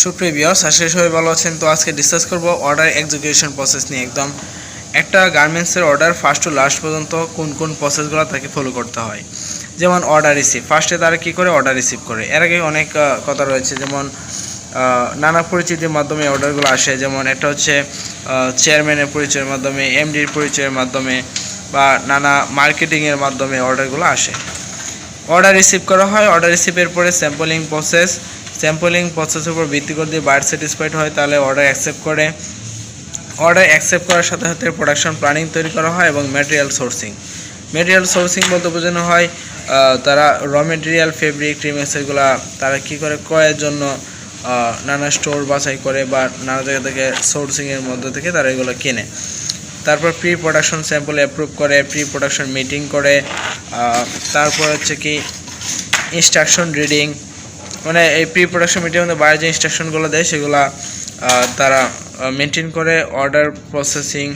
সুপ্রিয় ভিউয়ার্স, আশা করি সবাই ভালো আছেন। তো আজকে ডিসকাস করব অর্ডার এক্সিকিউশন প্রসেস নিয়ে। একদম একটা গার্মেন্টসের অর্ডার ফার্স্ট টু লাস্ট পর্যন্ত কোন কোন প্রসেসগুলো তাকে ফলো করতে হয়। যেমন অর্ডার রিসিভ, ফার্স্টে তারা কী করে অর্ডার রিসিভ করে। এর আগে অনেক কথা রয়েছে, যেমন নানা পরিচিতির মাধ্যমে অর্ডারগুলো আসে। যেমন একটা হচ্ছে চেয়ারম্যানের পরিচয়ের মাধ্যমে, এমডির পরিচয়ের মাধ্যমে, বা নানা মার্কেটিংয়ের মাধ্যমে অর্ডারগুলো আসে। অর্ডার রিসিভ করা হয়, অর্ডার রিসিভের পরে স্যাম্পলিং প্রসেসের উপর ভিত্তি করে দিয়ে বায়ার স্যাটিসফাইড হয়, তাহলে অর্ডার অ্যাকসেপ্ট করে। অর্ডার অ্যাকসেপ্ট করার সাথে সাথে প্রোডাকশন প্ল্যানিং তৈরি করা হয় এবং ম্যাটেরিয়াল সোর্সিং বলতে বোঝানো হয় তারা র মেটেরিয়াল, ফেব্রিক, ট্রিমেক্স এগুলো তারা কী করে ক্রয়ের জন্য নানা স্টোর বাছাই করে বা নানা জায়গা থেকে সোর্সিংয়ের মধ্যে থেকে তারা এগুলো কেনে। তারপর প্রি প্রোডাকশন স্যাম্পল অ্যাপ্রুভ করে, প্রি প্রোডাকশন মিটিং করে, তারপর হচ্ছে কি ইনস্ট্রাকশন রিডিং, মানে এই প্রি প্রোডাকশন মিটিংয়ের মধ্যে বাইরে যে ইনস্ট্রাকশনগুলো দেয় সেগুলো তারা মেনটেন করে। Order processing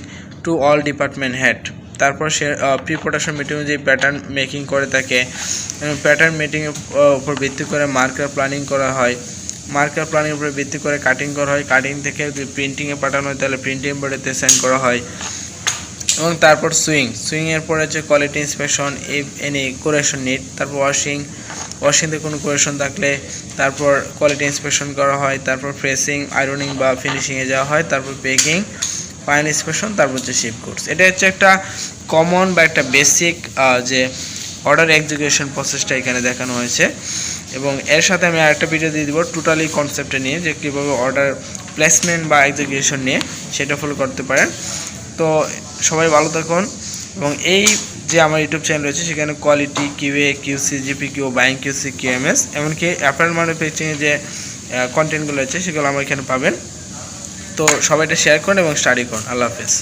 to all department head. তারপর সে প্রি প্রোডাকশন মিটিংয়ে যে প্যাটার্ন মেকিং করে থাকে, প্যাটার্ন মিটিংয়ের উপর ভিত্তি করে মার্কার প্ল্যানিং করা হয়। মার্কার প্ল্যানিংয়ের উপরে ভিত্তি করে কাটিং করা হয়। কাটিং থেকে যদি প্রিন্টিংয়ে পাঠানো হয় তাহলে প্রিন্টিং বোর্ডেতে সেন্ড করা হয়। এবং তারপর সুইংয়ের পরে হচ্ছে quality inspection, if any correction need. তারপর ওয়াশিংতে কোনো কোরেকশন থাকলে তারপর কোয়ালিটি ইন্সপেকশন করা হয়। তারপর প্রেসিং, আয়রনিং বা ফিনিশিংয়ে যাওয়া হয়। তারপর পেকিং, ফাইন ইন্সপেকশন, তারপর হচ্ছে শিপ কোর্স। এটা হচ্ছে একটা কমন বা একটা বেসিক যে অর্ডার এক্সিকিউশন প্রসেসটা এখানে দেখানো হয়েছে। এবং এর সাথে আমি আরেকটা ভিডিও দিয়ে দিব টোটালি কনসেপ্টে নিয়ে, যে কীভাবে অর্ডার প্লেসমেন্ট বা এক্সিকিউশন নিয়ে সেটা ফলো করতে পারেন। তো সবাই ভালো থাকুন। এবং এই যে আমার ইউটিউব চ্যানেল রয়েছে সেখানে quality, QA, QC, GPQ, buying QC, QMS, এমনকি অ্যাপারেল ম্যানুফ্যাকচারিংয়ের যে কন্টেন্টগুলো আছে সেগুলো আমার এখানে পাবেন। তো সবাই এটা শেয়ার করুন এবং স্টাডি করুন। আল্লাহ হাফেজ।